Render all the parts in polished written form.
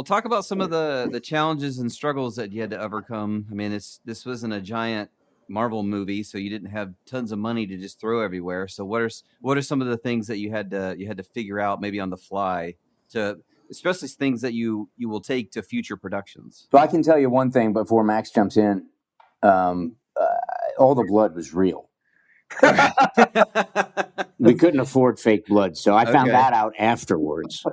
Well, talk about some of the challenges and struggles that you had to overcome. I mean, this wasn't a giant Marvel movie, so you didn't have tons of money to just throw everywhere. So what are some of the things that you had to figure out maybe on the fly, to especially things that you will take to future productions? So I can tell you one thing before Max jumps in. All the blood was real. We couldn't afford fake blood, so I found that out afterwards.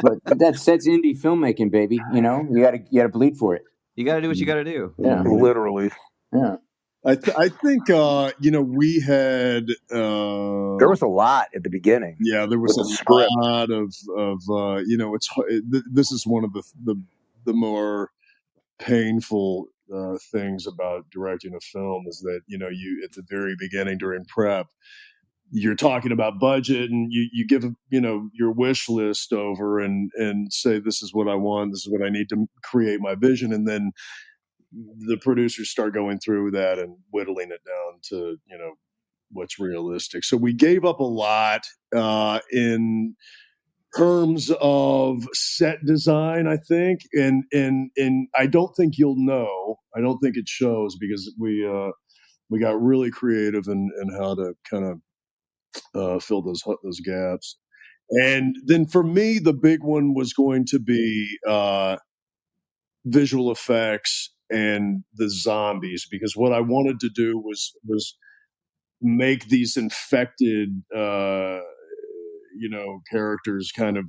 But that's indie filmmaking, baby. You know, you gotta bleed for it. You gotta do what you gotta do. Yeah, literally. Yeah. I think we had there was a lot at the beginning. Yeah, there was a lot of this is one of the more painful things about directing a film is that you at the very beginning during prep you're talking about budget and you give your wish list over and say this is what I want, this is what I need to create my vision, and then the producers start going through that and whittling it down to what's realistic. So we gave up a lot in terms of set design, I think, and I don't think you'll know. I don't think it shows because we got really creative in how to kind of fill those gaps. And then for me, the big one was going to be visual effects and the zombies, because what I wanted to do was make these infected characters kind of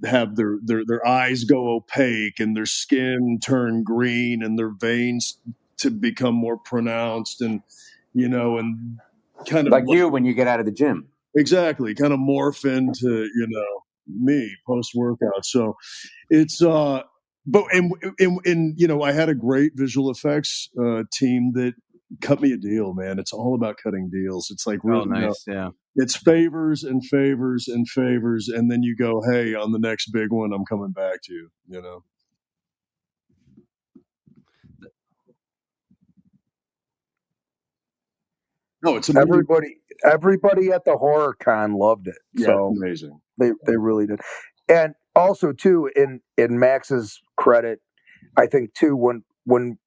have their eyes go opaque and their skin turn green and their veins to become more pronounced, and and kind of like you when you get out of the gym. Exactly, kind of morph into me post workout. So it's but I had a great visual effects team that cut me a deal, man. It's all about cutting deals. It's like really nice, yeah. It's favors and favors and favors, and then you go, hey, on the next big one, I'm coming back to you. No, it's amazing. Everybody at the horror con loved it. Yeah, so it's amazing. They really did. And also too, in Max's credit, I think too, when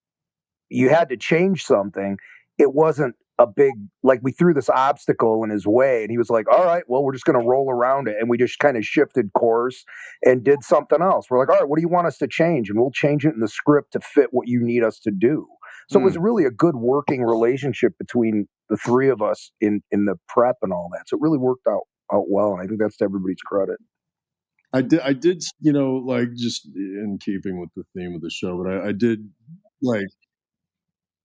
you had to change something, it wasn't a big, like, we threw this obstacle in his way and he was like, all right, well, we're just going to roll around it. And we just kind of shifted course and did something else. We're like, all right, what do you want us to change? And we'll change it in the script to fit what you need us to do. So it was really a good working relationship between the three of us in the prep and all that. So it really worked out well. And I think that's to everybody's credit. I did, like, just in keeping with the theme of the show, but I did, like,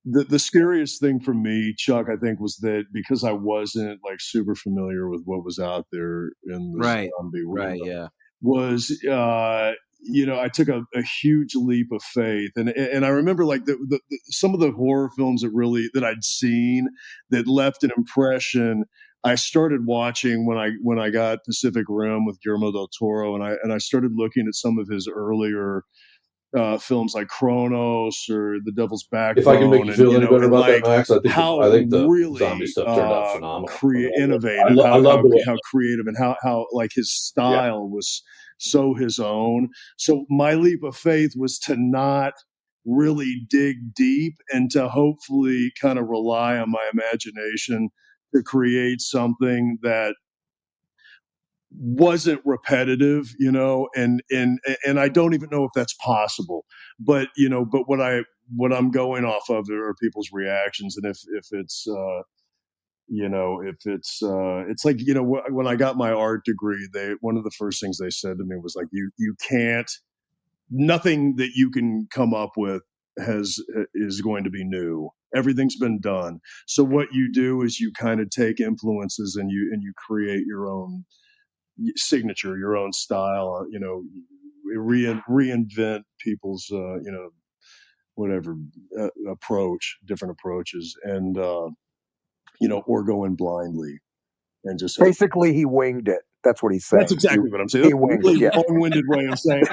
the scariest thing for me, Chuck, I think, was that because I wasn't like super familiar with what was out there in the zombie world, was I took a huge leap of faith, and I remember like the some of the horror films that I'd seen that left an impression. I started watching when I got Pacific Rim with Guillermo del Toro, and I started looking at some of his earlier films like Kronos or The Devil's Backbone. If I can make you feel any better about that, Max, I think the really zombie stuff turned out phenomenal. Innovative, I love how creative, and how like his style was so his own. So my leap of faith was to not really dig deep and to hopefully kind of rely on my imagination to create something that wasn't repetitive, and I don't even know if that's possible, but what I'm going off of are people's reactions. And if it's it's like, when I got my art degree, one of the first things they said to me was like, you can't, nothing that you can come up with is going to be new. Everything's been done. So what you do is you kind of take influences and you create your own signature, your own style, reinvent people's, whatever different approaches, and, or go in blindly and just basically he winged it. That's what he said. That's exactly what I'm saying. He winged it. Long-winded way of saying.